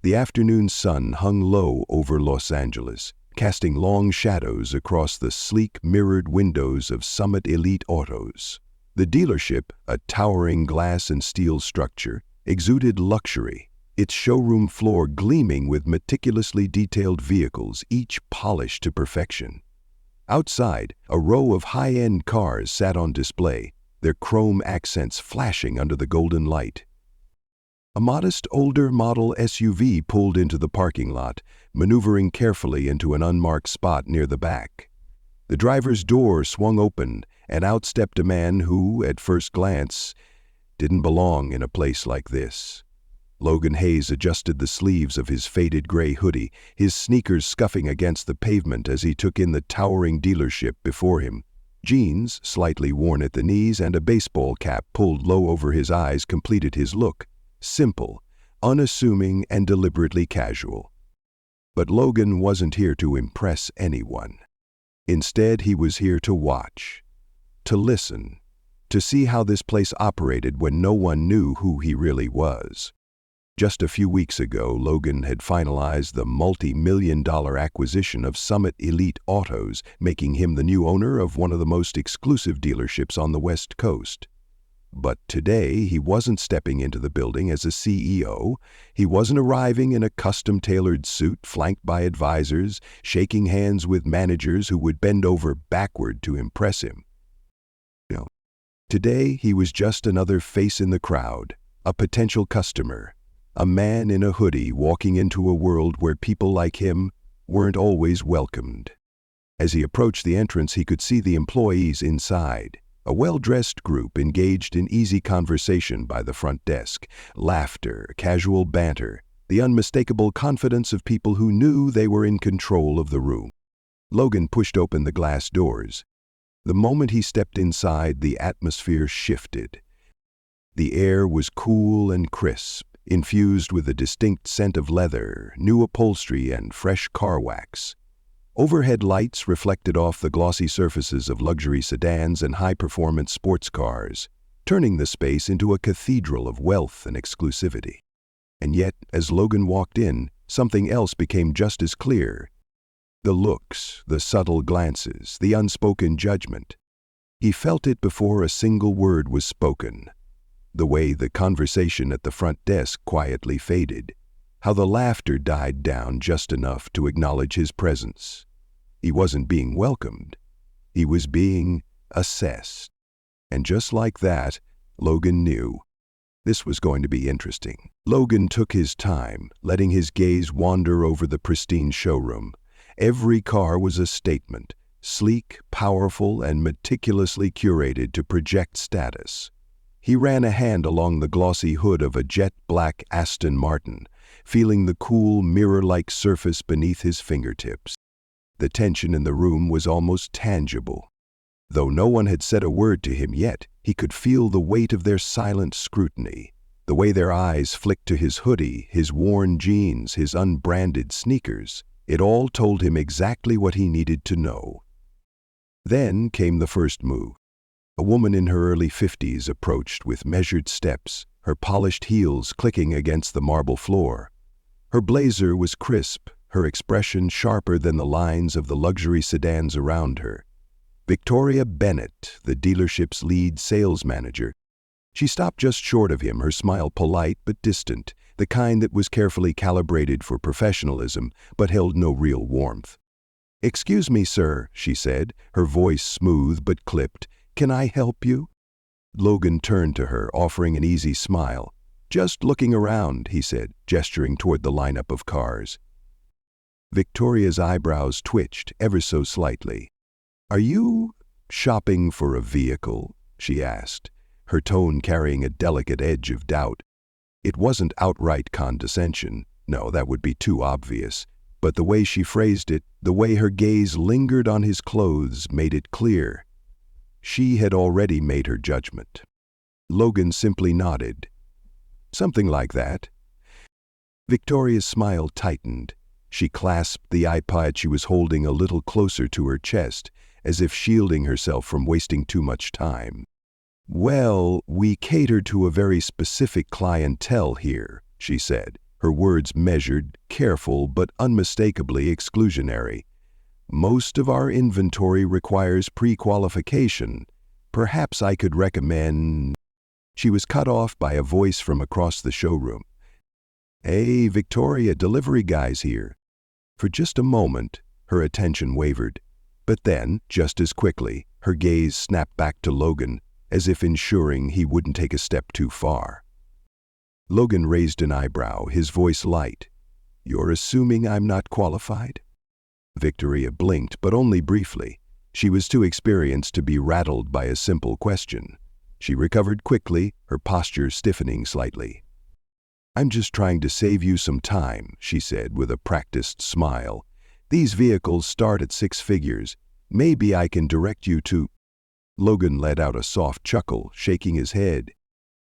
The afternoon sun hung low over Los Angeles, casting long shadows across the sleek, mirrored windows of Summit Elite Autos. The dealership, a towering glass and steel structure, exuded luxury, its showroom floor gleaming with meticulously detailed vehicles, each polished to perfection. Outside, a row of high-end cars sat on display, their chrome accents flashing under the golden light. A modest older model SUV pulled into the parking lot, maneuvering carefully into an unmarked spot near the back. The driver's door swung open, and out stepped a man who, at first glance, didn't belong in a place like this. Logan Hayes adjusted the sleeves of his faded gray hoodie, his sneakers scuffing against the pavement as he took in the towering dealership before him. Jeans, slightly worn at the knees, and a baseball cap pulled low over his eyes completed his look. Simple, unassuming, and deliberately casual. But Logan wasn't here to impress anyone. Instead, he was here to watch, to listen, to see how this place operated when no one knew who he really was. Just a few weeks ago, Logan had finalized the multi-million-dollar acquisition of Summit Elite Autos, making him the new owner of one of the most exclusive dealerships on the West Coast. But today, he wasn't stepping into the building as a CEO. He wasn't arriving in a custom-tailored suit flanked by advisors, shaking hands with managers who would bend over backward to impress him. No. Today, he was just another face in the crowd, a potential customer, a man in a hoodie walking into a world where people like him weren't always welcomed. As he approached the entrance, he could see the employees inside. A well-dressed group engaged in easy conversation by the front desk, laughter, casual banter, the unmistakable confidence of people who knew they were in control of the room. Logan pushed open the glass doors. The moment he stepped inside, the atmosphere shifted. The air was cool and crisp, infused with a distinct scent of leather, new upholstery, and fresh car wax. Overhead lights reflected off the glossy surfaces of luxury sedans and high-performance sports cars, turning the space into a cathedral of wealth and exclusivity. And yet, as Logan walked in, something else became just as clear. The looks, the subtle glances, the unspoken judgment. He felt it before a single word was spoken. The way the conversation at the front desk quietly faded, how the laughter died down just enough to acknowledge his presence. He wasn't being welcomed. He was being assessed. And just like that, Logan knew. This was going to be interesting. Logan took his time, letting his gaze wander over the pristine showroom. Every car was a statement, sleek, powerful, and meticulously curated to project status. He ran a hand along the glossy hood of a jet-black Aston Martin, feeling the cool, mirror-like surface beneath his fingertips. The tension in the room was almost tangible. Though no one had said a word to him yet, he could feel the weight of their silent scrutiny, the way their eyes flicked to his hoodie, his worn jeans, his unbranded sneakers. It all told him exactly what he needed to know. Then came the first move. A woman in her early 50s approached with measured steps, her polished heels clicking against the marble floor. Her blazer was crisp, her expression sharper than the lines of the luxury sedans around her. Victoria Bennett, the dealership's lead sales manager. She stopped just short of him, her smile polite but distant, the kind that was carefully calibrated for professionalism but held no real warmth. "Excuse me, sir," she said, her voice smooth but clipped. "Can I help you?" Logan turned to her, offering an easy smile. "Just looking around," he said, gesturing toward the lineup of cars. Victoria's eyebrows twitched ever so slightly. "Are you shopping for a vehicle?" she asked, her tone carrying a delicate edge of doubt. It wasn't outright condescension, no, that would be too obvious, but the way she phrased it, the way her gaze lingered on his clothes, made it clear. She had already made her judgment. Logan simply nodded. "Something like that." Victoria's smile tightened. She clasped the iPod she was holding a little closer to her chest, as if shielding herself from wasting too much time. "Well, we cater to a very specific clientele here," she said, her words measured, careful, but unmistakably exclusionary. "Most of our inventory requires pre-qualification. Perhaps I could recommend—" She was cut off by a voice from across the showroom. "Hey, Victoria, delivery guys here." For just a moment, her attention wavered. But then, just as quickly, her gaze snapped back to Logan, as if ensuring he wouldn't take a step too far. Logan raised an eyebrow, his voice light. "You're assuming I'm not qualified?" Victoria blinked, but only briefly. She was too experienced to be rattled by a simple question. She recovered quickly, her posture stiffening slightly. "I'm just trying to save you some time," she said with a practiced smile. "These vehicles start at 6 figures. Maybe I can direct you to—" Logan let out a soft chuckle, shaking his head.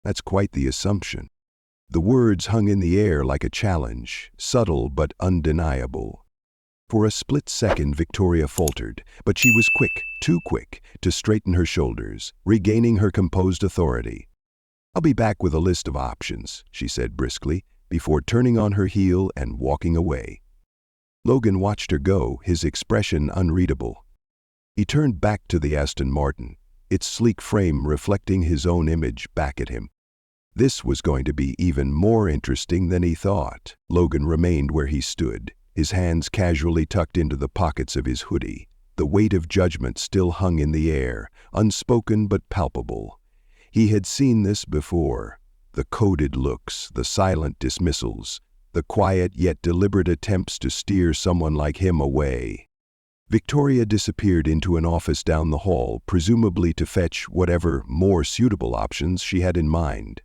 "That's quite the assumption." The words hung in the air like a challenge, subtle but undeniable. For a split second, Victoria faltered, but she was quick, too quick, to straighten her shoulders, regaining her composed authority. "I'll be back with a list of options," she said briskly, before turning on her heel and walking away. Logan watched her go, his expression unreadable. He turned back to the Aston Martin, its sleek frame reflecting his own image back at him. This was going to be even more interesting than he thought. Logan remained where he stood, his hands casually tucked into the pockets of his hoodie. The weight of judgment still hung in the air, unspoken but palpable. He had seen this before. The coded looks, the silent dismissals, the quiet yet deliberate attempts to steer someone like him away. Victoria disappeared into an office down the hall, presumably to fetch whatever more suitable options she had in mind.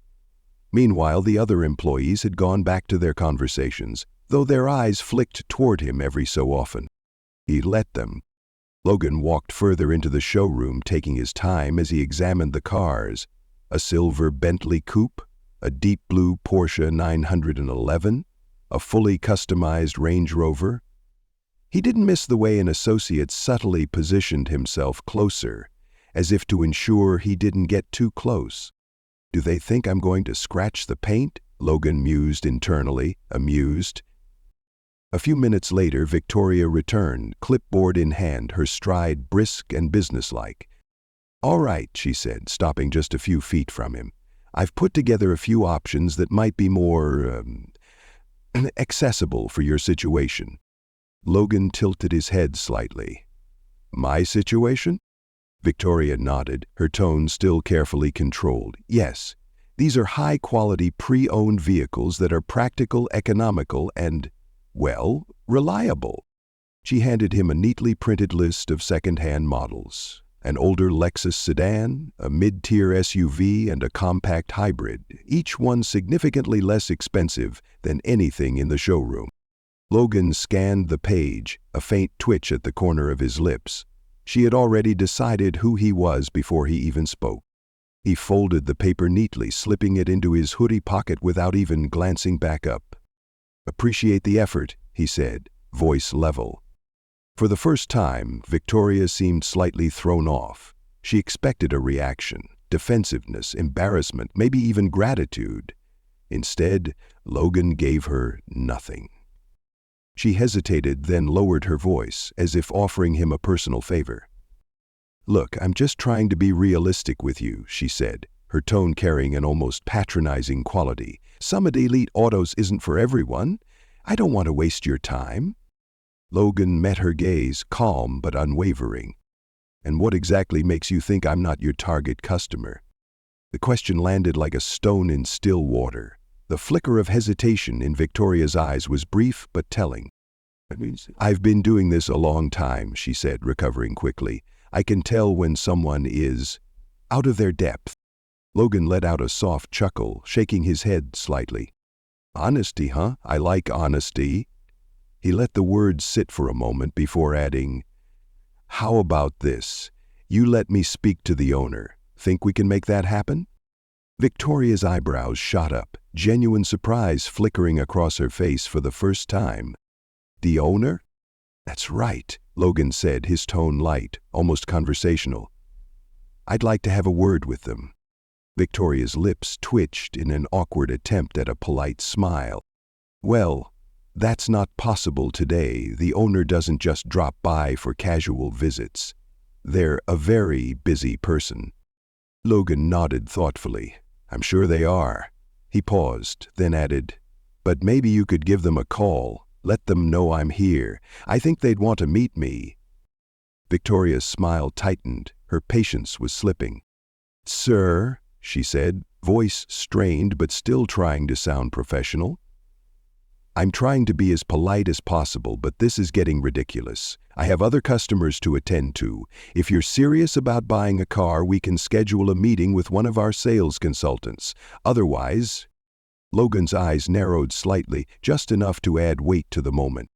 Meanwhile, the other employees had gone back to their conversations, though their eyes flicked toward him every so often. He let them. Logan walked further into the showroom, taking his time as he examined the cars. A silver Bentley coupe, a deep blue Porsche 911, a fully customized Range Rover. He didn't miss the way an associate subtly positioned himself closer, as if to ensure he didn't get too close. "Do they think I'm going to scratch the paint?" Logan mused internally, amused. A few minutes later, Victoria returned, clipboard in hand, her stride brisk and businesslike. "All right," she said, stopping just a few feet from him. "I've put together a few options that might be more accessible for your situation." Logan tilted his head slightly. "My situation?" Victoria nodded, her tone still carefully controlled. "Yes, these are high-quality pre-owned vehicles that are practical, economical, and, well, reliable." She handed him a neatly printed list of second-hand models. An older Lexus sedan, a mid-tier SUV, and a compact hybrid, each one significantly less expensive than anything in the showroom. Logan scanned the page, a faint twitch at the corner of his lips. She had already decided who he was before he even spoke. He folded the paper neatly, slipping it into his hoodie pocket without even glancing back up. "Appreciate the effort," he said, voice level. For the first time, Victoria seemed slightly thrown off. She expected a reaction, defensiveness, embarrassment, maybe even gratitude. Instead, Logan gave her nothing. She hesitated, then lowered her voice, as if offering him a personal favor. "Look, I'm just trying to be realistic with you," she said, her tone carrying an almost patronizing quality. "Summit Elite Autos isn't for everyone. I don't want to waste your time." Logan met her gaze, calm but unwavering. "And what exactly makes you think I'm not your target customer?" The question landed like a stone in still water. The flicker of hesitation in Victoria's eyes was brief but telling. "I've been doing this a long time," she said, recovering quickly. "I can tell when someone is out of their depth." Logan let out a soft chuckle, shaking his head slightly. "Honesty, huh? I like honesty." He let the words sit for a moment before adding, "How about this? You let me speak to the owner. Think we can make that happen?" Victoria's eyebrows shot up, genuine surprise flickering across her face for the first time. "The owner?" "That's right," Logan said, his tone light, almost conversational. "I'd like to have a word with them." Victoria's lips twitched in an awkward attempt at a polite smile. Well, that's not possible today. The owner doesn't just drop by for casual visits. They're a very busy person. Logan nodded thoughtfully. I'm sure they are. He paused, then added, but maybe you could give them a call. Let them know I'm here. I think they'd want to meet me. Victoria's smile tightened. Her patience was slipping. Sir, she said, voice strained but still trying to sound professional. I'm trying to be as polite as possible, but this is getting ridiculous. I have other customers to attend to. If you're serious about buying a car, we can schedule a meeting with one of our sales consultants. Otherwise, Logan's eyes narrowed slightly, just enough to add weight to the moment.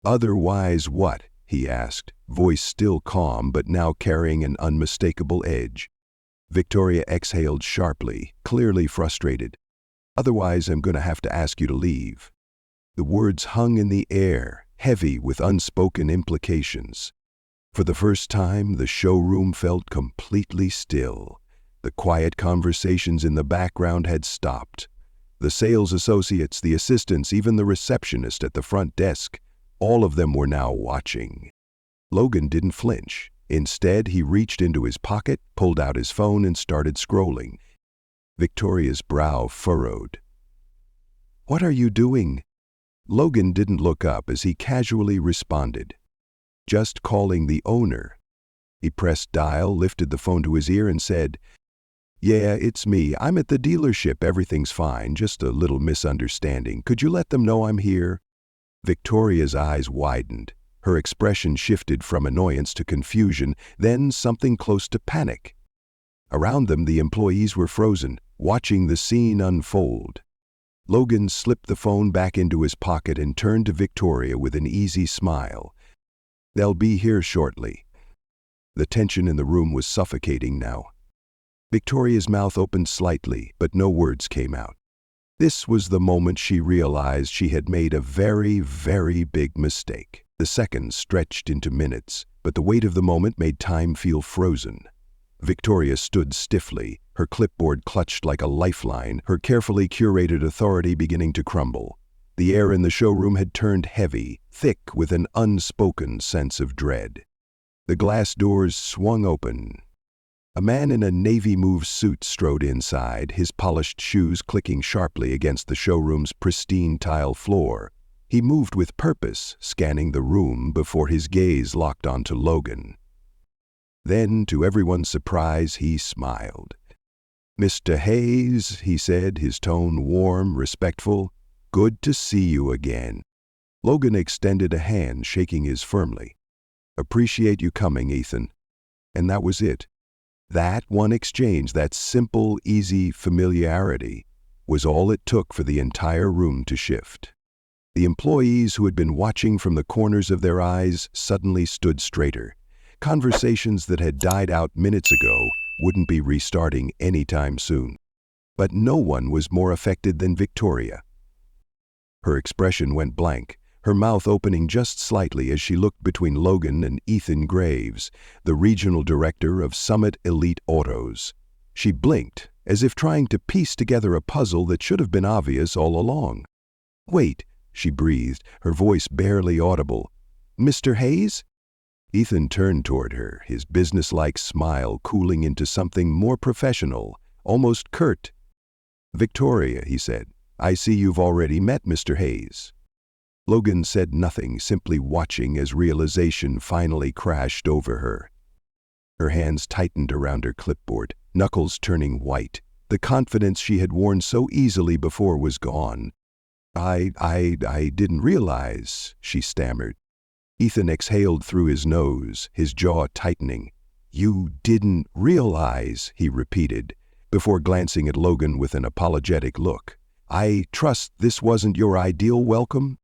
Otherwise what? He asked, voice still calm but now carrying an unmistakable edge. Victoria exhaled sharply, clearly frustrated. Otherwise, I'm going to have to ask you to leave. The words hung in the air, heavy with unspoken implications. For the first time, the showroom felt completely still. The quiet conversations in the background had stopped. The sales associates, the assistants, even the receptionist at the front desk, all of them were now watching. Logan didn't flinch. Instead, he reached into his pocket, pulled out his phone, and started scrolling. Victoria's brow furrowed. What are you doing? Logan didn't look up as he casually responded. Just calling the owner. He pressed dial, lifted the phone to his ear, and said, Yeah, it's me. I'm at the dealership. Everything's fine. Just a little misunderstanding. Could you let them know I'm here? Victoria's eyes widened. Her expression shifted from annoyance to confusion, then something close to panic. Around them, the employees were frozen, watching the scene unfold. Logan slipped the phone back into his pocket and turned to Victoria with an easy smile. They'll be here shortly. The tension in the room was suffocating now. Victoria's mouth opened slightly, but no words came out. This was the moment she realized she had made a very, very big mistake. The seconds stretched into minutes, but the weight of the moment made time feel frozen. Victoria stood stiffly, her clipboard clutched like a lifeline, her carefully curated authority beginning to crumble. The air in the showroom had turned heavy, thick with an unspoken sense of dread. The glass doors swung open. A man in a navy mauve suit strode inside, his polished shoes clicking sharply against the showroom's pristine tile floor. He moved with purpose, scanning the room before his gaze locked onto Logan. Then, to everyone's surprise, he smiled. Mr. Hayes, he said, his tone warm, respectful, good to see you again. Logan extended a hand, shaking his firmly. Appreciate you coming, Ethan. And that was it. That one exchange, that simple, easy familiarity, was all it took for the entire room to shift. The employees who had been watching from the corners of their eyes suddenly stood straighter. Conversations that had died out minutes ago wouldn't be restarting anytime soon. But no one was more affected than Victoria. Her expression went blank, her mouth opening just slightly as she looked between Logan and Ethan Graves, the regional director of Summit Elite Autos. She blinked, as if trying to piece together a puzzle that should have been obvious all along. Wait, she breathed, her voice barely audible. Mr. Hayes? Ethan turned toward her, his businesslike smile cooling into something more professional, almost curt. Victoria, he said, I see you've already met Mr. Hayes. Logan said nothing, simply watching as realization finally crashed over her. Her hands tightened around her clipboard, knuckles turning white. The confidence she had worn so easily before was gone. I didn't realize, she stammered. Ethan exhaled through his nose, his jaw tightening. You didn't realize, he repeated, before glancing at Logan with an apologetic look. I trust this wasn't your ideal welcome?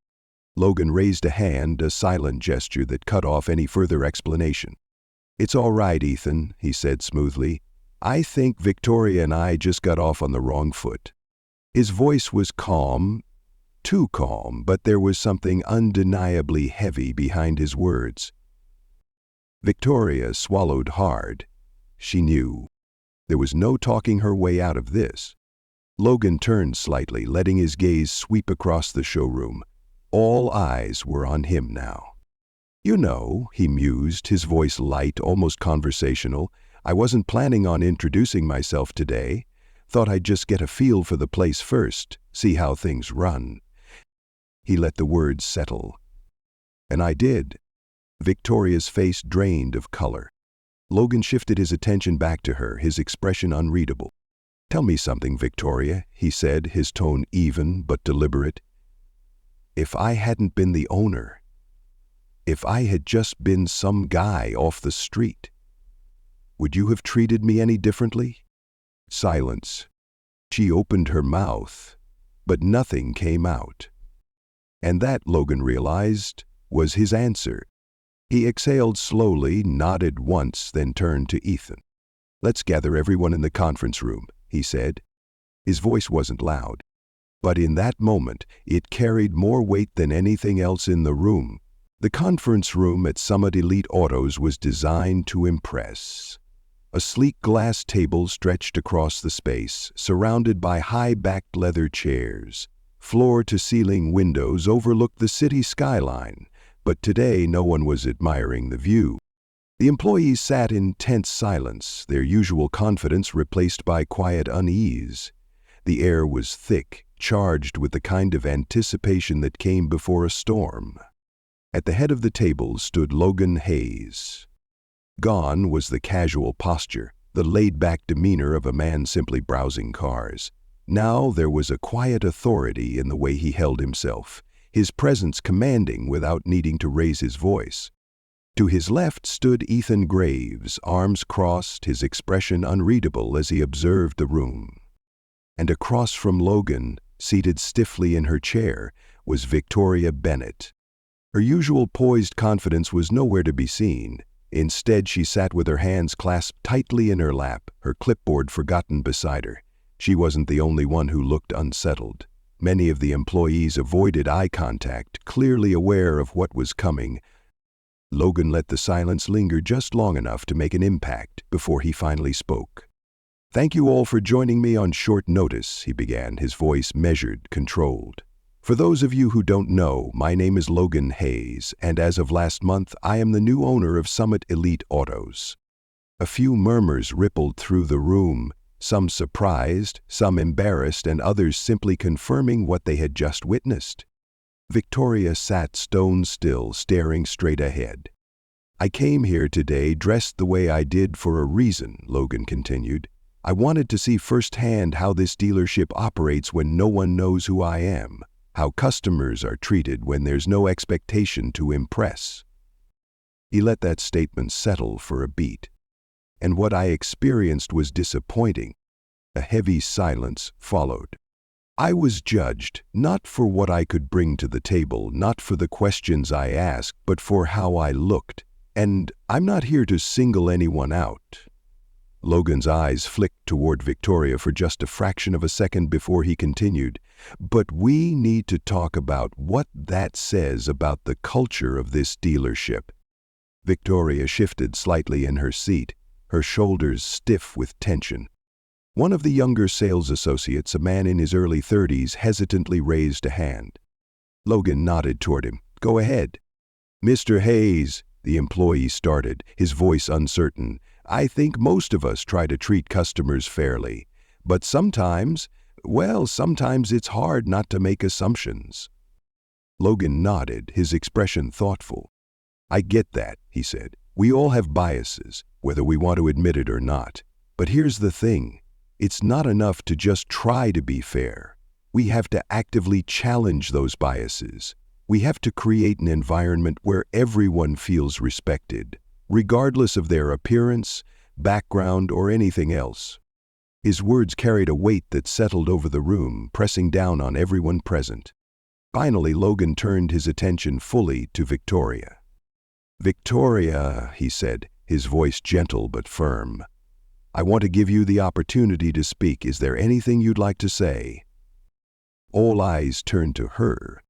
Logan raised a hand, a silent gesture that cut off any further explanation. It's all right, Ethan, he said smoothly. I think Victoria and I just got off on the wrong foot. His voice was calm, too calm, but there was something undeniably heavy behind his words. Victoria swallowed hard. She knew. There was no talking her way out of this. Logan turned slightly, letting his gaze sweep across the showroom. All eyes were on him now. "You know," he mused, his voice light, almost conversational, "I wasn't planning on introducing myself today. Thought I'd just get a feel for the place first, see how things run." He let the words settle. "And I did." Victoria's face drained of color. Logan shifted his attention back to her, his expression unreadable. "Tell me something, Victoria," he said, his tone even but deliberate. "If I hadn't been the owner, if I had just been some guy off the street, would you have treated me any differently?" Silence. She opened her mouth, but nothing came out. And that, Logan realized, was his answer. He exhaled slowly, nodded once, then turned to Ethan. "Let's gather everyone in the conference room," he said. His voice wasn't loud, but in that moment it carried more weight than anything else in the room. The conference room at Summit Elite Autos was designed to impress. A sleek glass table stretched across the space, surrounded by high-backed leather chairs. Floor-to-ceiling windows overlooked the city skyline, but today no one was admiring the view. The employees sat in tense silence, their usual confidence replaced by quiet unease. The air was thick, charged with the kind of anticipation that came before a storm. At the head of the table stood Logan Hayes. Gone was the casual posture, the laid-back demeanor of a man simply browsing cars. Now there was a quiet authority in the way he held himself, his presence commanding without needing to raise his voice. To his left stood Ethan Graves, arms crossed, his expression unreadable as he observed the room. And across from Logan, seated stiffly in her chair, was Victoria Bennett. Her usual poised confidence was nowhere to be seen. Instead, she sat with her hands clasped tightly in her lap, her clipboard forgotten beside her. She wasn't the only one who looked unsettled. Many of the employees avoided eye contact, clearly aware of what was coming. Logan let the silence linger just long enough to make an impact before he finally spoke. "Thank you all for joining me on short notice," he began, his voice measured, controlled. "For those of you who don't know, my name is Logan Hayes, and as of last month, I am the new owner of Summit Elite Autos." A few murmurs rippled through the room, some surprised, some embarrassed, and others simply confirming what they had just witnessed. Victoria sat stone still, staring straight ahead. "I came here today dressed the way I did for a reason," Logan continued. "I wanted to see firsthand how this dealership operates when no one knows who I am, how customers are treated when there's no expectation to impress." He let that statement settle for a beat. "And what I experienced was disappointing." A heavy silence followed. "I was judged, not for what I could bring to the table, not for the questions I asked, but for how I looked. And I'm not here to single anyone out." Logan's eyes flicked toward Victoria for just a fraction of a second before he continued, "But we need to talk about what that says about the culture of this dealership." Victoria shifted slightly in her seat, her shoulders stiff with tension. One of the younger sales associates, a man in his early 30s, hesitantly raised a hand. Logan nodded toward him. "Go ahead." "Mr. Hayes," the employee started, his voice uncertain, "I think most of us try to treat customers fairly. But sometimes it's hard not to make assumptions." Logan nodded, his expression thoughtful. "I get that," he said. "We all have biases, whether we want to admit it or not. But here's the thing. It's not enough to just try to be fair. We have to actively challenge those biases. We have to create an environment where everyone feels respected, regardless of their appearance, background, or anything else." His words carried a weight that settled over the room, pressing down on everyone present. Finally, Logan turned his attention fully to Victoria. "Victoria," he said, his voice gentle but firm, "I want to give you the opportunity to speak. Is there anything you'd like to say?" All eyes turned to her.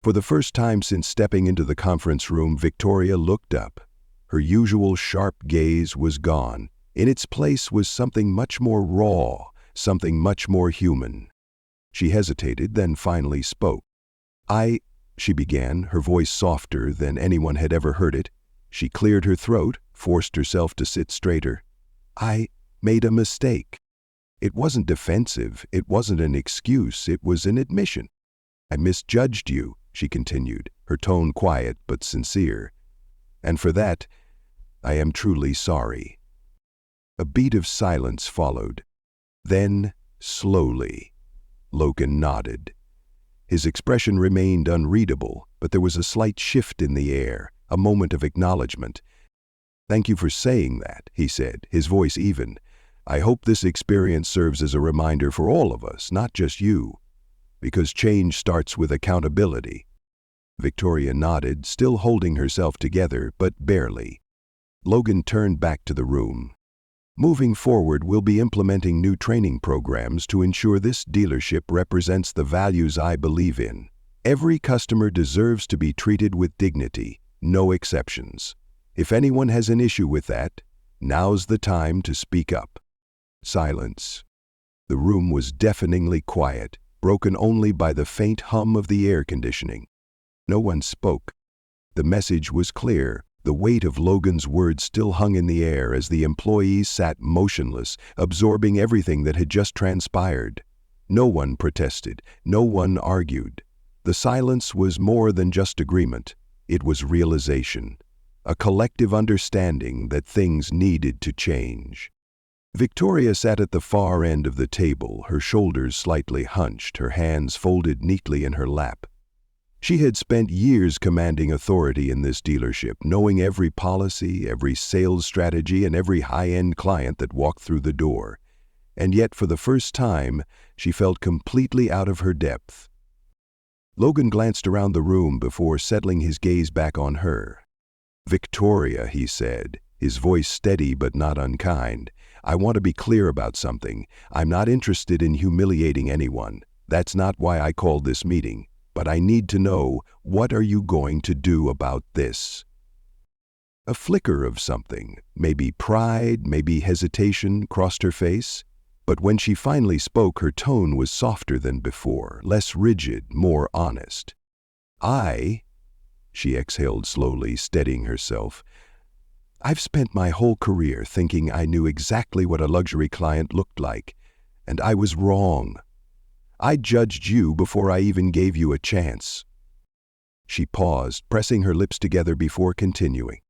For the first time since stepping into the conference room, Victoria looked up. Her usual sharp gaze was gone. In its place was something much more raw, something much more human. She hesitated, then finally spoke. She began, her voice softer than anyone had ever heard it. She cleared her throat, forced herself to sit straighter. I made a mistake. It wasn't defensive, it wasn't an excuse, it was an admission. I misjudged you, she continued, her tone quiet but sincere. And for that, I am truly sorry. A beat of silence followed. Then, slowly, Logan nodded. His expression remained unreadable, but there was a slight shift in the air, a moment of acknowledgement. Thank you for saying that, he said, his voice even. I hope this experience serves as a reminder for all of us, not just you. Because change starts with accountability. Victoria nodded, still holding herself together, but barely. Logan turned back to the room. Moving forward, we'll be implementing new training programs to ensure this dealership represents the values I believe in. Every customer deserves to be treated with dignity, no exceptions. If anyone has an issue with that, now's the time to speak up. Silence. The room was deafeningly quiet, broken only by the faint hum of the air conditioning. No one spoke. The message was clear. The weight of Logan's words still hung in the air as the employees sat motionless, absorbing everything that had just transpired. No one protested. No one argued. The silence was more than just agreement. It was realization. A collective understanding that things needed to change. Victoria sat at the far end of the table, her shoulders slightly hunched, her hands folded neatly in her lap. She had spent years commanding authority in this dealership, knowing every policy, every sales strategy, and every high-end client that walked through the door. And yet, for the first time, she felt completely out of her depth. Logan glanced around the room before settling his gaze back on her. Victoria, he said, his voice steady but not unkind, I want to be clear about something. I'm not interested in humiliating anyone. That's not why I called this meeting. But I need to know, what are you going to do about this? A flicker of something, maybe pride, maybe hesitation, crossed her face. But when she finally spoke, her tone was softer than before, less rigid, more honest. She exhaled slowly, steadying herself. I've spent my whole career thinking I knew exactly what a luxury client looked like, and I was wrong. I judged you before I even gave you a chance. She paused, pressing her lips together before continuing.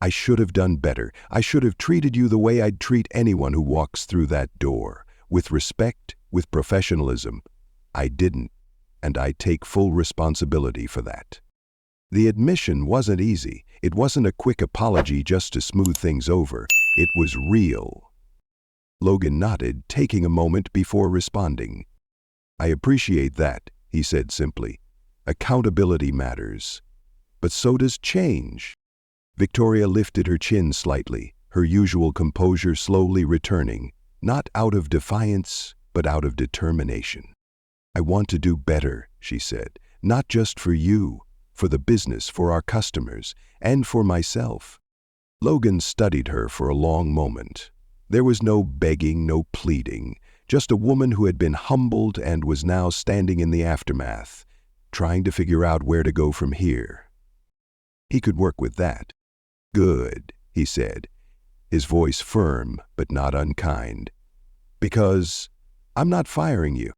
I should have done better. I should have treated you the way I'd treat anyone who walks through that door, with respect, with professionalism. I didn't, and I take full responsibility for that. The admission wasn't easy. It wasn't a quick apology just to smooth things over. It was real. Logan nodded, taking a moment before responding. I appreciate that, he said simply. Accountability matters. But so does change. Victoria lifted her chin slightly, her usual composure slowly returning, not out of defiance, but out of determination. I want to do better, she said, not just for you, for the business, for our customers, and for myself. Logan studied her for a long moment. There was no begging, no pleading. Just a woman who had been humbled and was now standing in the aftermath, trying to figure out where to go from here. He could work with that. Good, he said, his voice firm but not unkind. Because I'm not firing you.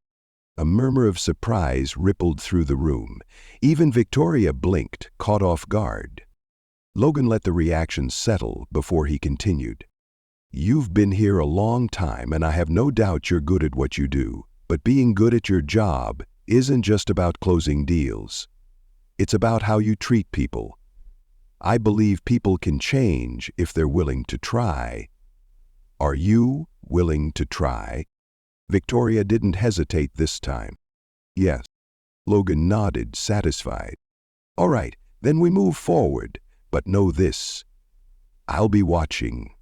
A murmur of surprise rippled through the room. Even Victoria blinked, caught off guard. Logan let the reaction settle before he continued. You've been here a long time, and I have no doubt you're good at what you do. But being good at your job isn't just about closing deals. It's about how you treat people. I believe people can change if they're willing to try. Are you willing to try? Victoria didn't hesitate this time. Yes. Logan nodded, satisfied. All right, then we move forward. But know this. I'll be watching.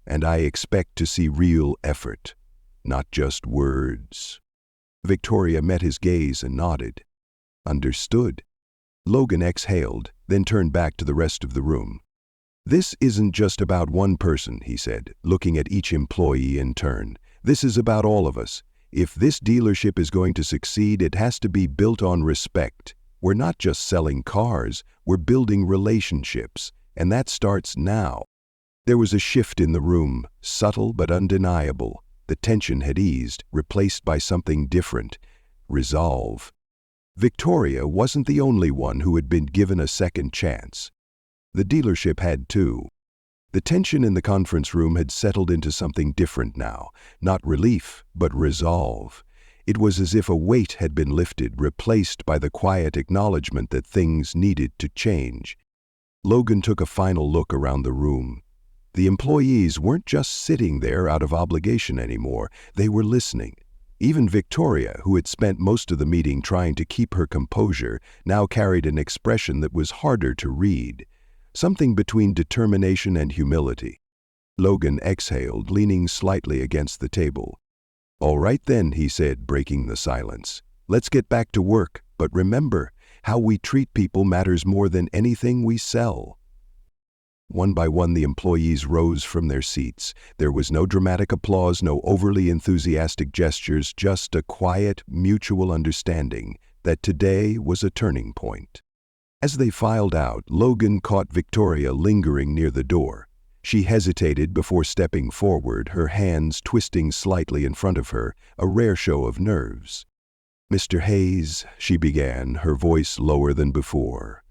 And I expect to see real effort, not just words. Victoria met his gaze and nodded. Understood. Logan exhaled, then turned back to the rest of the room. This isn't just about one person, he said, looking at each employee in turn. This is about all of us. If this dealership is going to succeed, it has to be built on respect. We're not just selling cars, we're building relationships, and that starts now. There was a shift in the room, subtle but undeniable. The tension had eased, replaced by something different: resolve. Victoria wasn't the only one who had been given a second chance. The dealership had too. The tension in the conference room had settled into something different now, not relief, but resolve. It was as if a weight had been lifted, replaced by the quiet acknowledgement that things needed to change. Logan took a final look around the room. The employees weren't just sitting there out of obligation anymore, they were listening. Even Victoria, who had spent most of the meeting trying to keep her composure, now carried an expression that was harder to read. Something between determination and humility. Logan exhaled, leaning slightly against the table. "All right then," he said, breaking the silence. "Let's get back to work, but remember, how we treat people matters more than anything we sell." One by one, the employees rose from their seats. There was no dramatic applause, no overly enthusiastic gestures, just a quiet, mutual understanding that today was a turning point. As they filed out, Logan caught Victoria lingering near the door. She hesitated before stepping forward, her hands twisting slightly in front of her, a rare show of nerves. "Mr. Hayes," she began, her voice lower than before,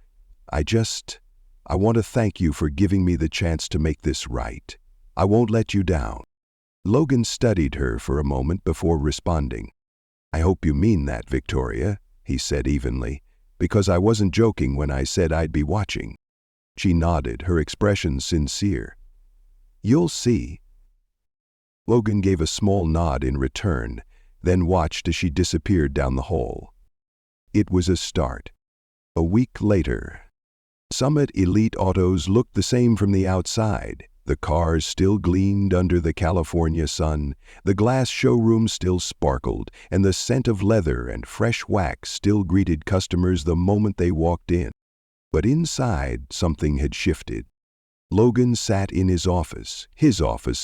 I want to thank you for giving me the chance to make this right. I won't let you down." Logan studied her for a moment before responding. "I hope you mean that, Victoria," he said evenly, "because I wasn't joking when I said I'd be watching." She nodded, her expression sincere. "You'll see." Logan gave a small nod in return, then watched as she disappeared down the hall. It was a start. A week later, Summit Elite Autos looked the same from the outside. The cars still gleamed under the California sun, the glass showroom still sparkled, and the scent of leather and fresh wax still greeted customers the moment they walked in. But inside, something had shifted. Logan sat in his office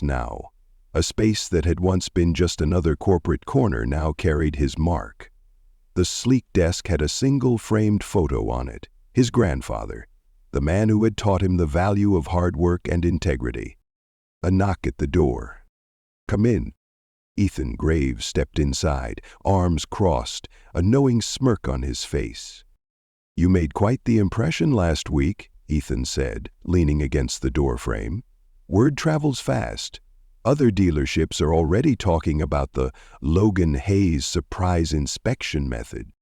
now. A space that had once been just another corporate corner now carried his mark. The sleek desk had a single framed photo on it, his grandfather, the man who had taught him the value of hard work and integrity. A knock at the door. "Come in." Ethan Graves stepped inside, arms crossed, a knowing smirk on his face. "You made quite the impression last week," Ethan said, leaning against the doorframe. "Word travels fast. Other dealerships are already talking about the Logan Hayes surprise inspection method."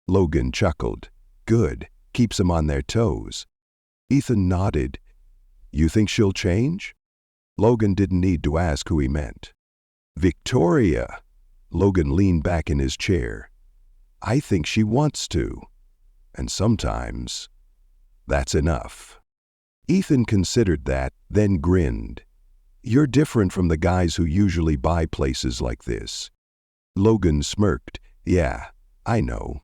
Logan chuckled. "Good. Keeps them on their toes." Ethan nodded. "You think she'll change?" Logan didn't need to ask who he meant. "Victoria!" Logan leaned back in his chair. "I think she wants to. And sometimes, that's enough." Ethan considered that, then grinned. "You're different from the guys who usually buy places like this." Logan smirked. "Yeah, I know."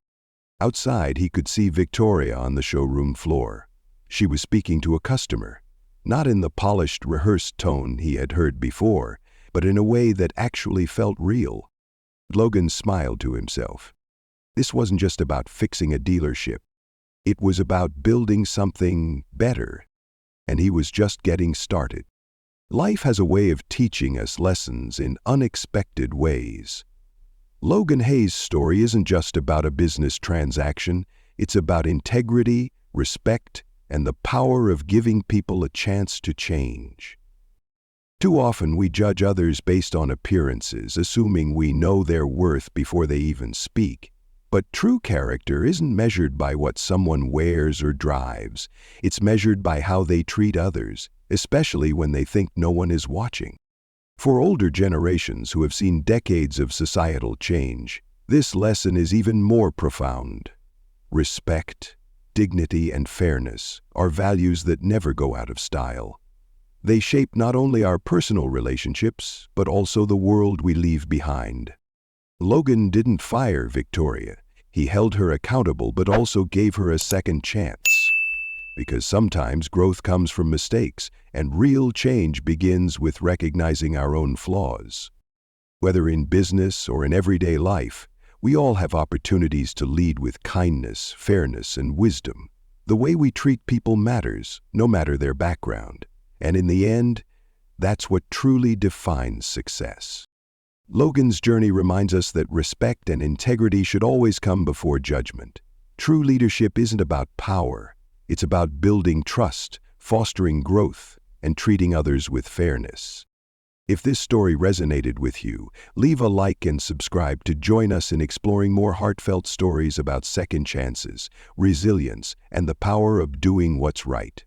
Outside, he could see Victoria on the showroom floor. She was speaking to a customer, not in the polished, rehearsed tone he had heard before, but in a way that actually felt real. Logan smiled to himself. This wasn't just about fixing a dealership. It was about building something better, and he was just getting started. Life has a way of teaching us lessons in unexpected ways. Logan Hayes' story isn't just about a business transaction, it's about integrity, respect, and the power of giving people a chance to change. Too often we judge others based on appearances, assuming we know their worth before they even speak. But true character isn't measured by what someone wears or drives. It's measured by how they treat others, especially when they think no one is watching. For older generations who have seen decades of societal change, this lesson is even more profound. Respect, dignity, and fairness are values that never go out of style. They shape not only our personal relationships, but also the world we leave behind. Logan didn't fire Victoria. He held her accountable, but also gave her a second chance. Because sometimes growth comes from mistakes, and real change begins with recognizing our own flaws. Whether in business or in everyday life, we all have opportunities to lead with kindness, fairness, and wisdom. The way we treat people matters, no matter their background. And in the end, that's what truly defines success. Logan's journey reminds us that respect and integrity should always come before judgment. True leadership isn't about power. It's about building trust, fostering growth, and treating others with fairness. If this story resonated with you, leave a like and subscribe to join us in exploring more heartfelt stories about second chances, resilience, and the power of doing what's right.